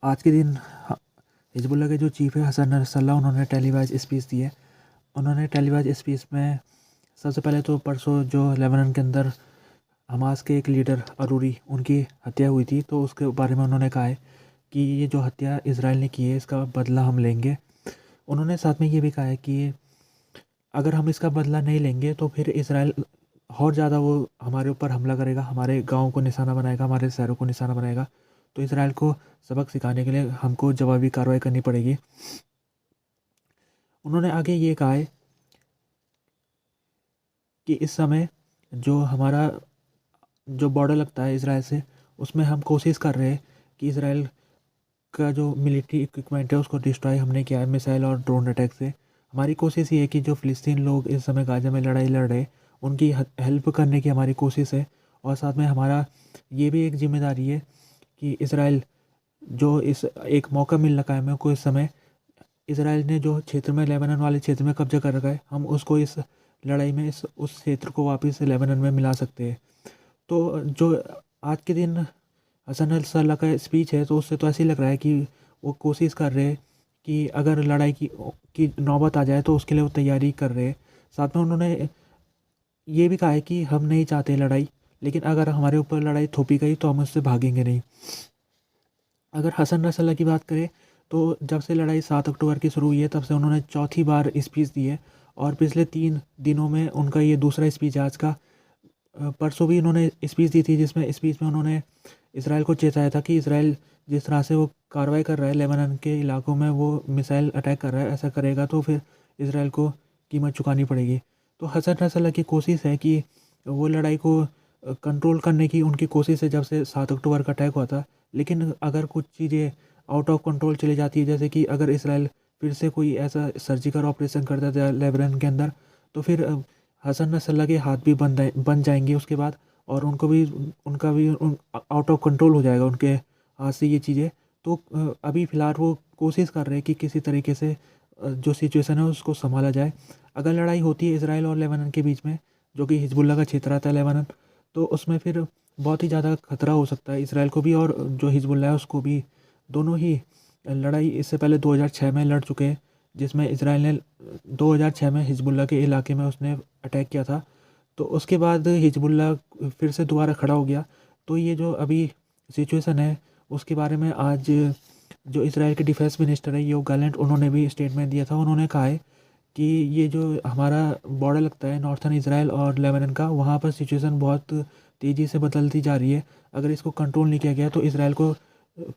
आज के दिन हिजबुल्लाह के जो चीफ है हसन नसरल्लाह, उन्होंने टेलीवाइज स्पीच दी है। उन्होंने टेलीवाइज स्पीच में सबसे पहले तो परसों जो लेबनान के अंदर हमास के एक लीडर अरूरी उनकी हत्या हुई थी, तो उसके बारे में उन्होंने कहा है कि ये जो हत्या इज़राइल ने की है इसका बदला हम लेंगे। उन्होंने साथ में ये भी कहा है कि अगर हम इसका बदला नहीं लेंगे तो फिर इज़राइल और ज़्यादा वो हमारे ऊपर हमला करेगा, हमारे गाँव को निशाना बनाएगा, हमारे शहरों को निशाना बनाएगा। तो इज़राइल को सबक सिखाने के लिए हमको जवाबी कार्रवाई करनी पड़ेगी। उन्होंने आगे ये कहा है कि इस समय जो हमारा जो बॉर्डर लगता है इज़राइल से, उसमें हम कोशिश कर रहे हैं कि इज़राइल का जो मिलिट्री इक्विपमेंट है उसको डिस्ट्रॉय हमने किया है मिसाइल और ड्रोन अटैक से। हमारी कोशिश ये है कि जो फ़िलिस्तीन लोग इस समय गाज़ा में लड़ाई लड़ रहे हैं उनकी हेल्प करने की हमारी कोशिश है। और साथ में हमारा ये भी एक जिम्मेदारी है कि इज़राइल जो इस एक मौका मिल रखा है हमें को, इस समय इज़राइल ने जो क्षेत्र में लेबनान वाले क्षेत्र में कब्जा कर रखा है, हम उसको इस लड़ाई में इस उस क्षेत्र को वापस लेबनान में मिला सकते हैं। तो जो आज के दिन हसन नसरल्लाह का स्पीच है, तो उससे तो ऐसे ही लग रहा है कि वो कोशिश कर रहे हैं कि अगर लड़ाई की नौबत आ जाए तो उसके लिए वो तैयारी कर रहे हैं। साथ में उन्होंने ये भी कहा है कि हम नहीं चाहते लड़ाई, लेकिन अगर हमारे ऊपर लड़ाई थोपी गई तो हम उससे भागेंगे नहीं। अगर हसन नसरल्लाह की बात करें तो जब से लड़ाई 7 अक्टूबर की शुरू हुई है तब से उन्होंने चौथी बार स्पीच दी है, और पिछले 3 दिनों में उनका ये दूसरा स्पीच है आज का। परसों भी उन्होंने स्पीच दी थी, जिसमें स्पीच में उन्होंने इसराइल को चेताया था कि इसराइल जिस तरह से वो कार्रवाई कर रहा है लेबनान के इलाकों में, वो मिसाइल अटैक कर रहा है, ऐसा करेगा तो फिर इसराइल को कीमत चुकानी पड़ेगी। तो हसन नसरल्लाह की कोशिश है कि वो लड़ाई को कंट्रोल करने की उनकी कोशिश है जब से 7 अक्टूबर का अटैक हुआ था। लेकिन अगर कुछ चीज़ें आउट ऑफ कंट्रोल चली जाती है, जैसे कि अगर इसराइल फिर से कोई ऐसा सर्जिकल ऑपरेशन करता था लेबनान के अंदर, तो फिर हसन नसरल्लाह के हाथ भी बन जाएंगे उसके बाद, और उनका भी आउट ऑफ कंट्रोल हो जाएगा उनके हाथ से ये चीज़ें। तो अभी फ़िलहाल वो कोशिश कर रहे हैं कि किसी तरीके से जो सिचुएशन है उसको संभाला जाए। अगर लड़ाई होती है इसराइल और लेबनान के बीच में, जो कि हिजबुल्लाह का क्षेत्र आता है लेबनान, तो उसमें फिर बहुत ही ज़्यादा खतरा हो सकता है इसराइल को भी और जो हिजबुल्लाह है उसको भी। दोनों ही लड़ाई इससे पहले 2006 में लड़ चुके हैं, जिसमें इसराइल ने 2006 में हिजबुल्लाह के इलाके में उसने अटैक किया था। तो उसके बाद हिजबुल्लाह फिर से दोबारा खड़ा हो गया। तो ये जो अभी सिचुएशन है उसके बारे में आज जो इसराइल के डिफेंस मिनिस्टर है योव गैलेंट, उन्होंने भी स्टेटमेंट दिया था। उन्होंने कहा है कि ये जो हमारा बॉर्डर लगता है नॉर्थन इसराइल और लेबनान का, वहाँ पर सिचुएशन बहुत तेज़ी से बदलती जा रही है। अगर इसको कंट्रोल नहीं किया गया तो इसराइल को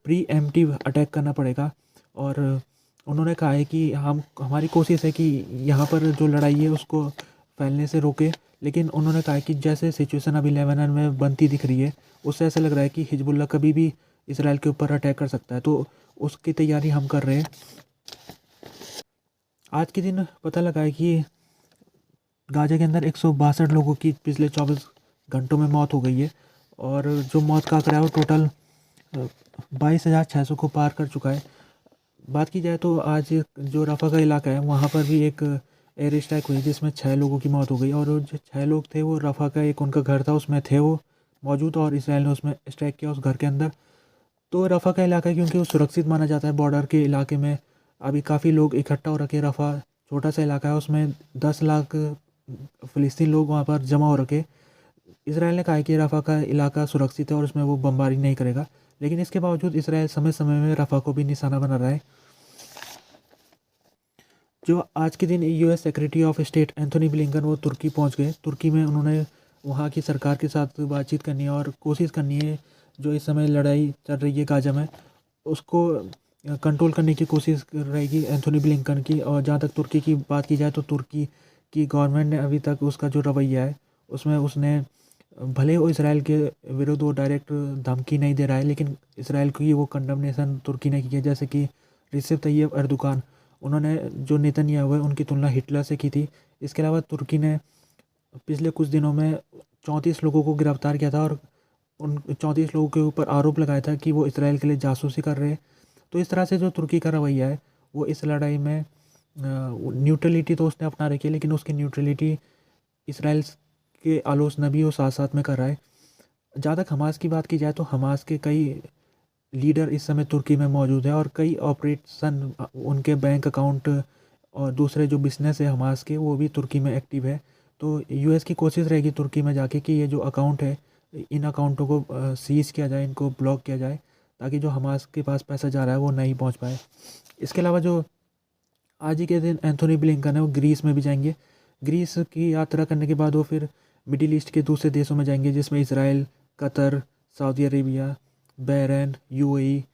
प्री एम्प्टिव अटैक करना पड़ेगा। और उन्होंने कहा है कि हमारी कोशिश है कि यहाँ पर जो लड़ाई है उसको फैलने से रोके। लेकिन उन्होंने कहा कि जैसे सिचुएशन अभी लेबनान में बनती दिख रही है, उससे ऐसा लग रहा है कि हिजबुल्लाह कभी भी इसराइल के ऊपर अटैक कर सकता है, तो उसकी तैयारी हम कर रहे हैं। आज के दिन पता लगा है कि गाज़ा के अंदर 162 लोगों की पिछले 24 घंटों में मौत हो गई है, और जो मौत का आंकड़ा है वो टोटल 22,600 को पार कर चुका है। बात की जाए तो आज जो रफ़ा का इलाका है वहाँ पर भी एक एयर स्ट्राइक हुई जिसमें 6 लोगों की मौत हो गई, और जो 6 लोग थे वो रफ़ा का एक उनका घर था उसमें थे वो मौजूद, और इसराइल ने उसमें स्ट्राइक किया उस घर के अंदर। तो रफ़ा का इलाका क्योंकि वो सुरक्षित माना जाता है, बॉर्डर के इलाके में अभी काफ़ी लोग इकट्ठा हो रखे। रफ़ा छोटा सा इलाका है, उसमें 10 लाख फ़िलिस्तीनी लोग वहाँ पर जमा हो रखे। इसराइल ने कहा है कि रफ़ा का इलाका सुरक्षित है और उसमें वो बमबारी नहीं करेगा, लेकिन इसके बावजूद इसराइल समय समय में रफ़ा को भी निशाना बना रहा है। जो आज के दिन US secretary of state Anthony Blinken वो तुर्की पहुंच गए। तुर्की में उन्होंने वहां की सरकार के साथ बातचीत करनी है और कोशिश करनी है जो इस समय लड़ाई चल रही है गाजा में उसको कंट्रोल करने की कोशिश रहेगी एंथोनी ब्लिंकन की। और जहाँ तक तुर्की की बात की जाए तो तुर्की की गवर्नमेंट ने अभी तक उसका जो रवैया है उसमें उसने भले वो इसराइल के विरुद्ध वो डायरेक्ट धमकी नहीं दे रहा है, लेकिन इसराइल की वो कंडमनेशन तुर्की ने की है। जैसे कि रिसेप तैयब एर्दोगान, उन्होंने जो नेतन्याहू है उनकी तुलना हिटलर से की थी। इसके अलावा तुर्की ने पिछले कुछ दिनों में 34 लोगों को गिरफ्तार किया था, और उन 34 लोगों के ऊपर आरोप लगाया था कि वो इसराइल के लिए जासूसी कर रहे हैं। तो इस तरह से जो तुर्की का रवैया है वो इस लड़ाई में न्यूट्रलिटी तो उसने अपना रखी है, लेकिन उसकी न्यूट्रलिटी इसराइल के आलोचना भी वो साथ साथ में कर रहा है। जहाँ तक हमास की बात की जाए तो हमास के कई लीडर इस समय तुर्की में मौजूद है और कई ऑपरेशन उनके बैंक अकाउंट और दूसरे जो बिज़नेस है हमास के वो भी तुर्की में एक्टिव है। तो यूएस की कोशिश रहेगी तुर्की में जाके कि ये जो अकाउंट है इन अकाउंटों को सीज़ किया जाए, इनको ब्लॉक किया जाए ताकि जो हमास के पास पैसा जा रहा है वो नहीं पहुंच पाए। इसके अलावा जो आज ही के दिन एंथोनी ब्लिंकन है वो ग्रीस में भी जाएंगे। ग्रीस की यात्रा करने के बाद वो फिर मिडिल ईस्ट के दूसरे देशों में जाएंगे जिसमें Israel, Qatar, Saudi Arabia, Bahrain, UAE,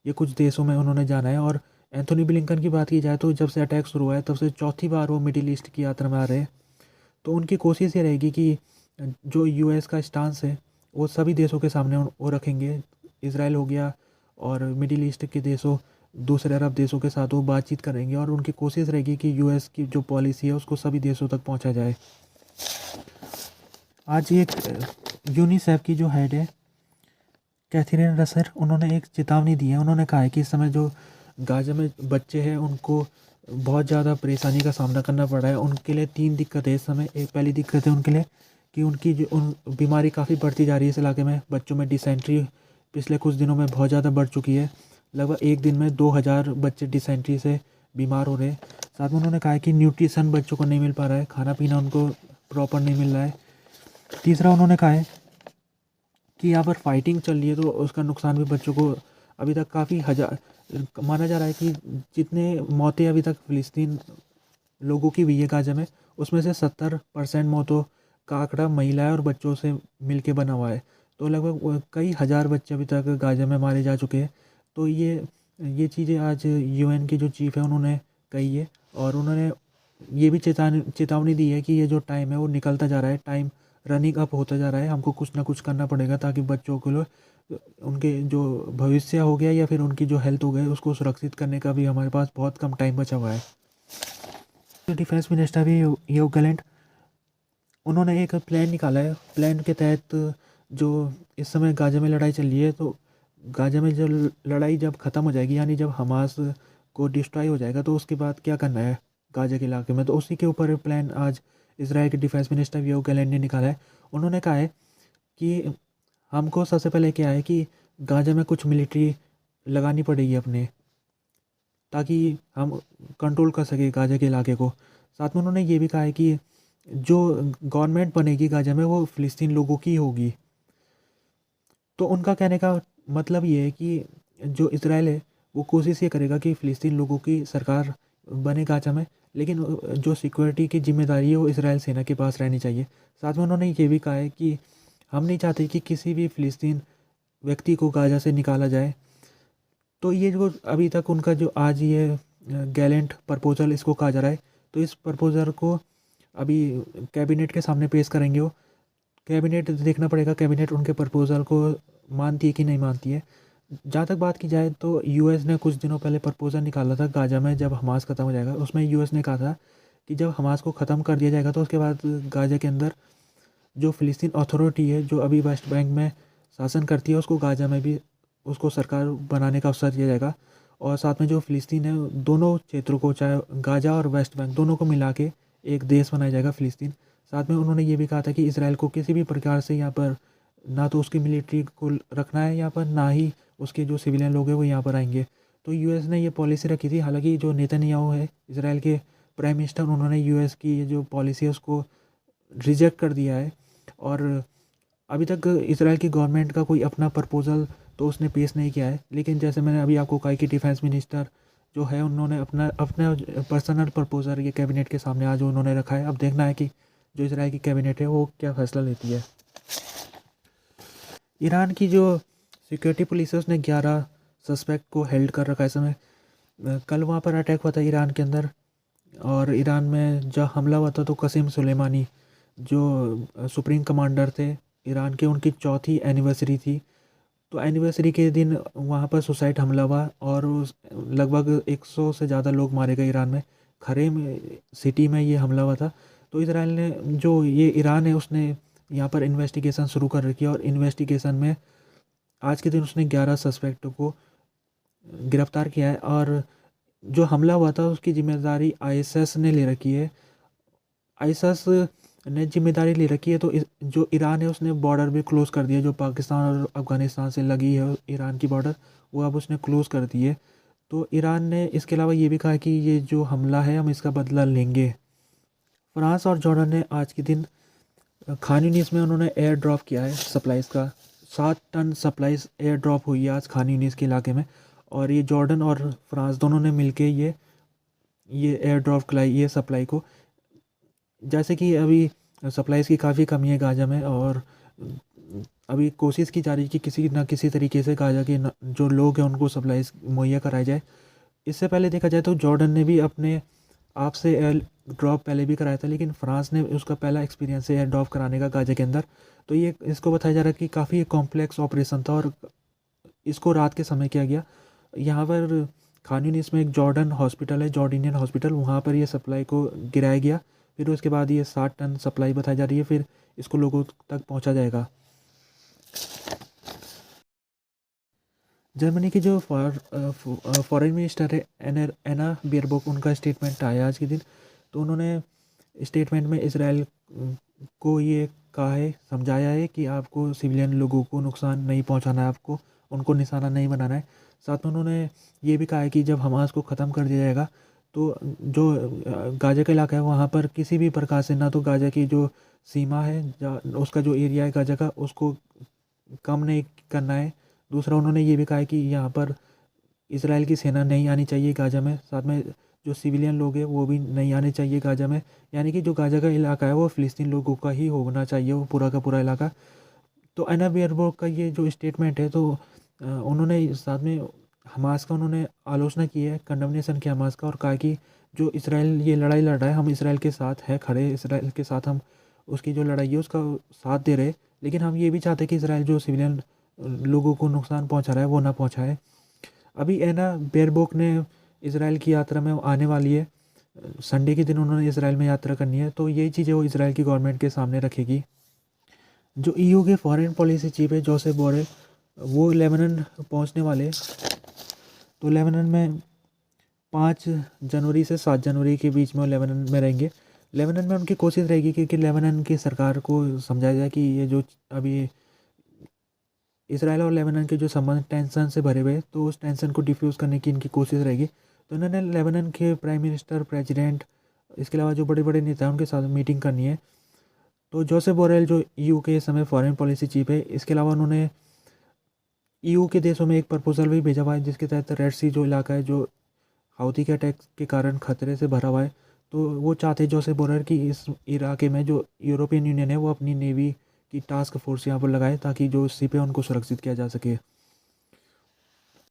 ये कुछ देशों में उन्होंने जाना है। और एंथोनी ब्लिंकन की बात की जाए तो जब से अटैक शुरू हुआ है तब से चौथी बार वो मिडिल ईस्ट की यात्रा में आ रहे हैं। तो उनकी कोशिश ये रहेगी कि जो यूएस का स्टांस है वो सभी देशों के सामने वो रखेंगे। इसराइल हो गया और मिडिल ईस्ट के देशों, दूसरे अरब देशों के साथ वो बातचीत करेंगे और उनकी कोशिश रहेगी कि यूएस की जो पॉलिसी है उसको सभी देशों तक पहुंचा जाए। आज एक यूनिसेफ की जो हेड है कैथरीन रसर, उन्होंने एक चेतावनी दी है। उन्होंने कहा है कि इस समय जो गाजा में बच्चे हैं उनको बहुत ज़्यादा परेशानी का सामना करना पड़ रहा है। उनके लिए 3 दिक्कतें इस समय। एक पहली दिक्कत है उनके लिए कि उनकी जो बीमारी काफ़ी बढ़ती जा रही है इस इलाके में। बच्चों में डिसेंट्री पिछले कुछ दिनों में बहुत ज़्यादा बढ़ चुकी है। लगभग एक दिन में 2000 बच्चे डिसेंट्री से बीमार हो रहे हैं। साथ में उन्होंने कहा है कि न्यूट्रिशन बच्चों को नहीं मिल पा रहा है, खाना पीना उनको प्रॉपर नहीं मिल रहा है। तीसरा उन्होंने कहा है कि यहाँ पर फाइटिंग चल रही है तो उसका नुकसान भी बच्चों को अभी तक काफ़ी हज़ार माना जा रहा है कि जितने मौतें अभी तक फ़िलिस्तीन लोगों की हुई है गाजा में उसमें से 70% मौतों का आंकड़ा महिलाएं और बच्चों से मिलके बना हुआ है। तो लगभग कई हज़ार बच्चे अभी तक गाजा में मारे जा चुके हैं। तो ये चीज़ें आज यूएन की जो चीफ़ है उन्होंने कही है और उन्होंने ये भी चेतावनी दी है कि ये जो टाइम है वो निकलता जा रहा है, टाइम रनिंग अप होता जा रहा है। हमको कुछ ना कुछ करना पड़ेगा ताकि बच्चों को उनके जो भविष्य हो गया या फिर उनकी जो हेल्थ हो गई उसको सुरक्षित करने का भी हमारे पास बहुत कम टाइम बचा हुआ है। तो डिफेंस मिनिस्टर भी योव गैलेंट, उन्होंने एक प्लान निकाला है। प्लान के तहत जो इस समय गाजा में लड़ाई चल रही है तो गाजा में जो लड़ाई जब ख़त्म हो जाएगी यानी जब हमास को डिस्ट्रॉय हो जाएगा तो उसके बाद क्या करना है गाजा के इलाके में, तो उसी के ऊपर प्लान आज इसराइल के डिफेंस मिनिस्टर योव गैलेंट ने निकाला है। उन्होंने कहा है कि हमको सबसे पहले क्या है कि गाजा में कुछ मिलिट्री लगानी पड़ेगी अपने, ताकि हम कंट्रोल कर सके गाजा के इलाके को। साथ में उन्होंने ये भी कहा है कि जो गवर्नमेंट बनेगी गाजा में वो फ़िलिस्तीन लोगों की होगी। तो उनका कहने का मतलब ये है कि जो इसराइल है वो कोशिश ये करेगा कि फ़िलिस्तीन लोगों की सरकार बने गाजा में, लेकिन जो सिक्योरिटी की जिम्मेदारी है वो इसराइल सेना के पास रहनी चाहिए। साथ में उन्होंने ये भी कहा है कि हम नहीं चाहते कि किसी भी फ़िलिस्तीन व्यक्ति को गाजा से निकाला जाए। तो ये जो अभी तक उनका जो आज ये गैलेंट प्रपोज़ल इसको कहा जा रहा है, तो इस प्रपोज़ल को अभी कैबिनेट के सामने पेश करेंगे वो। कैबिनेट देखना पड़ेगा कैबिनेट उनके प्रपोज़ल को मानती है कि नहीं मानती है। जहाँ तक बात की जाए तो यूएस ने कुछ दिनों पहले प्रपोज़ल निकाला था गाजा में जब हमास ख़त्म हो जाएगा। उसमें यूएस ने कहा था कि जब हमास को ख़त्म कर दिया जाएगा तो उसके बाद गाजा के अंदर जो फ़िलिस्तीन अथॉरिटी है जो अभी वेस्ट बैंक में शासन करती है उसको गाजा में भी उसको सरकार बनाने का अवसर दिया जाएगा। और साथ में जो फ़िलिस्तीन है दोनों क्षेत्रों को चाहे गाजा और वेस्ट बैंक दोनों को मिला के एक देश बनाया जाएगा फ़िलिस्तीन। साथ में उन्होंने ये भी कहा था कि इसराइल को किसी भी प्रकार से यहाँ पर ना तो उसकी मिलिट्री को रखना है यहाँ पर, ना ही उसके जो सिविलियन लोग हैं वो यहाँ पर आएंगे। तो यूएस ने ये पॉलिसी रखी थी। हालांकि जो नेतन्याहू है इसराइल के प्राइम मिनिस्टर, उन्होंने यूएस की ये जो पॉलिसी है उसको रिजेक्ट कर दिया है। और अभी तक इसराइल की गवर्नमेंट का कोई अपना प्रपोज़ल तो उसने पेश नहीं किया है। लेकिन जैसे मैंने अभी आपको कहा कि डिफेंस मिनिस्टर जो है उन्होंने अपना अपना पर्सनल प्रपोज़ल ये कैबिनेट के सामने आज उन्होंने रखा है। अब देखना है कि जो इसराइल की कैबिनेट है वो क्या फैसला लेती है। ईरान की जो सिक्योरिटी पुलिस है उसने 11 सस्पेक्ट को हेल्ड कर रखा है इस समय। कल वहाँ पर अटैक हुआ था ईरान के अंदर और ईरान में जब हमला हुआ था तो कसीम सुलेमानी जो सुप्रीम कमांडर थे ईरान के, उनकी 4वीं एनिवर्सरी थी। तो एनिवर्सरी के दिन वहाँ पर सुसाइड हमला हुआ और लगभग 100 से ज़्यादा लोग मारे गए ईरान में। खरेम सिटी में ये हमला हुआ था। तो इसराइल ने जो ये ईरान है उसने यहाँ पर इन्वेस्टिगेशन शुरू कर रखी है और इन्वेस्टिगेशन में आज के दिन उसने 11 सस्पेक्टों को गिरफ्तार किया है। और जो हमला हुआ था उसकी जिम्मेदारी आईएसएस ने ले रखी है। आईएसएस ने जिम्मेदारी ले रखी है। तो जो ईरान है उसने बॉर्डर भी क्लोज़ कर दिया, जो पाकिस्तान और अफ़गानिस्तान से लगी है ईरान की बॉर्डर, वो अब उसने क्लोज़ कर दी है। तो ईरान ने इसके अलावा ये भी कहा कि ये जो हमला है हम इसका बदला लेंगे। फ्रांस और जॉर्डन ने आज के दिन खान यूनिस में उन्होंने एयर ड्रॉप किया है सप्लाइज़ का। 7 टन सप्लाइज़ एयर ड्रॉप हुई है आज खान यूनिस के इलाके में। और ये जॉर्डन और फ्रांस दोनों ने मिलके ये एयर ड्रॉप कराई ये सप्लाई को। जैसे कि अभी सप्लाइज़ की काफ़ी कमी है गाज़ा में, और अभी कोशिश की जा रही है कि किसी ना किसी तरीके से गाज़ा के जो लोग हैं उनको सप्लाइज़ मुहैया कराई जाए। इससे पहले देखा जाए तो जॉर्डन ने भी अपने आप से एयर ड्रॉप पहले भी कराया था, लेकिन फ्रांस ने उसका पहला एक्सपीरियंस है एयर ड्रॉप कराने का गाज़ा के अंदर। तो ये इसको बताया जा रहा है कि काफ़ी कॉम्प्लेक्स ऑपरेशन था और इसको रात के समय किया गया। यहाँ पर खान यूनिस में एक जॉर्डन हॉस्पिटल है, जॉर्डिनियन हॉस्पिटल, वहाँ पर ये सप्लाई को गिराया गया। फिर उसके बाद ये 60 टन सप्लाई बताई जा रही है, फिर इसको लोगों तक पहुँचा जाएगा। जर्मनी की जो फॉरेन मिनिस्टर है एना बेयरबॉक, उनका स्टेटमेंट आया आज के दिन। तो उन्होंने स्टेटमेंट में इसराइल को ये कहा है, समझाया है कि आपको सिविलियन लोगों को नुकसान नहीं पहुंचाना है, आपको उनको निशाना नहीं बनाना है। साथ में उन्होंने ये भी कहा है कि जब हमास को ख़त्म कर दिया जाएगा तो जो गाज़ा का इलाका है वहाँ पर किसी भी प्रकार से ना तो गाज़ा की जो सीमा है उसका जो एरिया है गाज़ा का उसको कम नहीं करना है। दूसरा उन्होंने ये भी कहा है कि यहाँ पर इसराइल की सेना नहीं आनी चाहिए गाज़ा में। साथ में जो सिविलियन लोग हैं वो भी नहीं आने चाहिए गाज़ा में, यानी कि जो गाज़ा का इलाका है वो फ़िलिस्तीन लोगों का ही होना चाहिए, वो पूरा का पूरा इलाका। तो एना बेयरबॉक का ये जो स्टेटमेंट है, तो उन्होंने साथ में हमास का उन्होंने आलोचना की है, कंडमनेशन किया हमास का, और कहा कि जो इसराइल ये लड़ाई लड़ रहा है हम इसराइल के साथ हैं खड़े, इसराइल के साथ हम उसकी जो लड़ाई है उसका साथ दे रहे, लेकिन हम ये भी चाहते हैं कि इसराइल जो सिविलियन लोगों को नुकसान पहुंचा रहा है वो ना पहुंचाए। अभी एना बेयरबॉक ने इसराइल की यात्रा में आने वाली है, संडे के दिन उन्होंने इसराइल में यात्रा करनी है। तो यही चीज़ें वो इसराइल की गवर्नमेंट के सामने रखेगी। जो ईयू के फॉरेन पॉलिसी चीफ है जोसेफ बोरेल, वो लेबनान पहुंचने वाले। तो लेबनान में 5 जनवरी से 7 जनवरी के बीच में वो लेबनान में रहेंगे। लेबनान में उनकी कोशिश रहेगी कि लेबनान की सरकार को समझाया जाए कि ये जो अभी इसराइल और लेबनान के जो संबंध टेंशन से भरे हुए हैं, तो उस टेंशन को डिफ्यूज़ करने की इनकी कोशिश रहेगी। तो इन्होंने लेबनान के प्राइम मिनिस्टर, प्रेसिडेंट, इसके अलावा जो बड़े बड़े नेता हैं उनके साथ मीटिंग करनी है। तो जोसेफ बोरेल जो ईयू के इस समय फॉरेन पॉलिसी चीफ है, इसके अलावा उन्होंने ईयू के देशों में एक प्रपोजल भी भेजा हुआ है जिसके तहत रेड सी जो इलाका है जो हाउती के अटैक के कारण खतरे से भरा हुआ है, तो वो चाहते हैं जोसेफ बोरेल कि इस इलाके में जो यूरोपियन यूनियन है वो अपनी नेवी की टास्क फोर्स यहाँ पर लगाए ताकि जो शिप है उनको सुरक्षित किया जा सके।